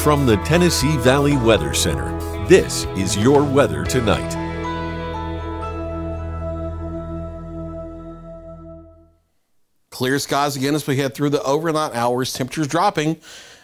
From the Tennessee Valley Weather Center, this is your weather tonight. Clear skies again as we head through the overnight hours. Temperatures dropping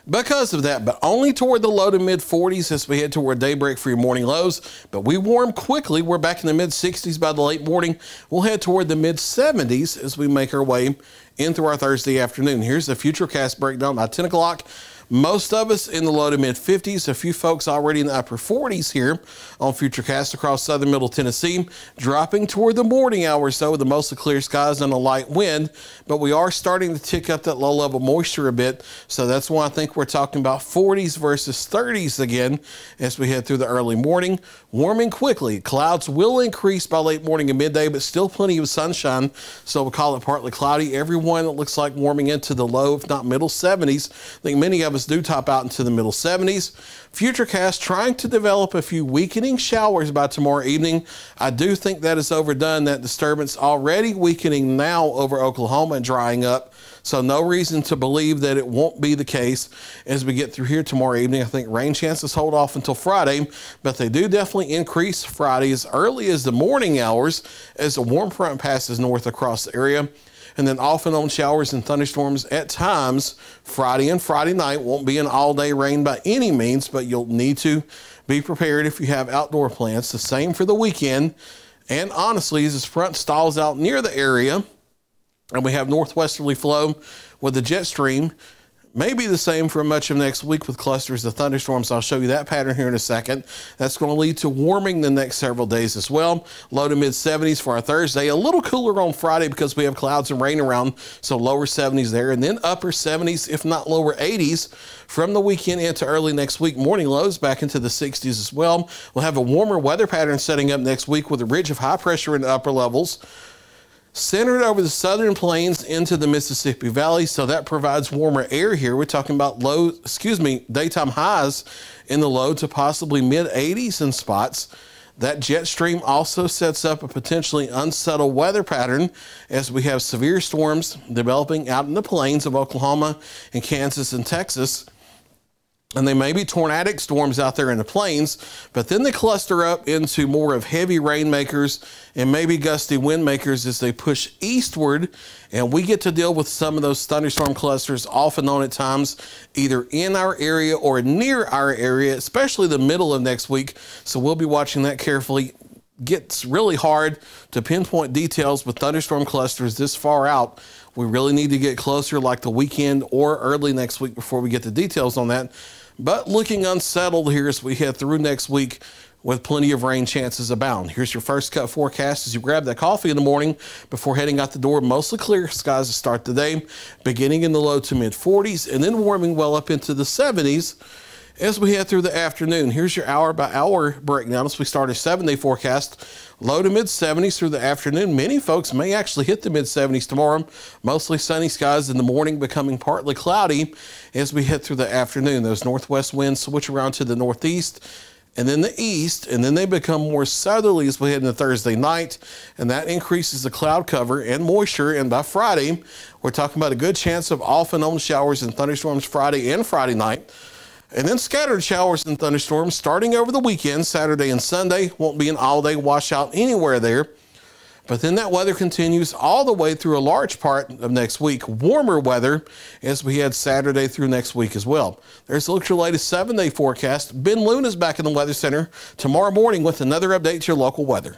because of that, but only toward the low to mid 40s as we head toward daybreak for your morning lows. But we warm quickly. We're back in the mid 60s by the late morning. We'll head toward the mid 70s as we make our way in through our Thursday afternoon. Here's the Futurecast breakdown by 10 o'clock. Most of us in the low to mid 50s, a few folks already in the upper 40s here on Futurecast across southern middle Tennessee, dropping toward the morning hours though with the mostly clear skies and a light wind, but we are starting to tick up that low level moisture a bit, so that's why I think we're talking about 40s versus 30s again as we head through the early morning. Warming quickly. Clouds will increase by late morning and midday, but still plenty of sunshine, so we'll call it partly cloudy. Everyone, it looks like warming into the low, if not middle 70s. I think many of us do top out into the middle 70s. Futurecast trying to develop a few weakening showers by tomorrow evening. I do think that is overdone. That disturbance already weakening now over Oklahoma and drying up. So no reason to believe that it won't be the case as we get through here tomorrow evening. I think rain chances hold off until Friday, but they do definitely increase Friday as early as the morning hours as a warm front passes north across the area. And then off and on showers and thunderstorms at times Friday and Friday night. Won't be an all-day rain by any means, but you'll need to be prepared if you have outdoor plans. The same for the weekend. And honestly, as this front stalls out near the area and we have northwesterly flow with the jet stream, may be the same for much of next week with clusters of thunderstorms. I'll show you that pattern here in a second. That's going to lead to warming the next several days as well. Low to mid 70s for our Thursday. A little cooler on Friday because we have clouds and rain around, so lower 70s there, and then upper 70s, if not lower 80s from the weekend into early next week. Morning lows back into the 60s as well. We'll have a warmer weather pattern setting up next week with a ridge of high pressure in the upper levels centered over the southern plains into the Mississippi Valley, so that provides warmer air here. We're talking about daytime highs in the low to possibly mid 80s in spots. That jet stream also sets up a potentially unsettled weather pattern as we have severe storms developing out in the plains of Oklahoma and Kansas and Texas. And they may be tornadic storms out there in the plains, but then they cluster up into more of heavy rainmakers and maybe gusty wind makers as they push eastward. And we get to deal with some of those thunderstorm clusters off and on at times, either in our area or near our area, especially the middle of next week. So we'll be watching that carefully. Gets really hard to pinpoint details with thunderstorm clusters this far out. We really need to get closer like the weekend or early next week before we get the details on that. But looking unsettled here as we head through next week with plenty of rain chances abound. Here's your first cut forecast as you grab that coffee in the morning before heading out the door. Mostly clear skies to start the day, beginning in the low to mid 40s and then warming well up into the 70s as we head through the afternoon. Here's your hour by hour breakdown as we start a 7-day forecast. Low to mid 70s through the afternoon. Many folks may actually hit the mid 70s tomorrow. Mostly sunny skies in the morning, becoming partly cloudy as we head through the afternoon. Those northwest winds switch around to the northeast and then the east, and then they become more southerly as we head into Thursday night, and that increases the cloud cover and moisture. And by Friday, we're talking about a good chance of off and on showers and thunderstorms Friday and Friday night. And then scattered showers and thunderstorms starting over the weekend, Saturday and Sunday. Won't be an all-day washout anywhere there. But then that weather continues all the way through a large part of next week. Warmer weather as we head Saturday through next week as well. There's a look at your latest 7-day forecast. Ben Luna's back in the Weather Center tomorrow morning with another update to your local weather.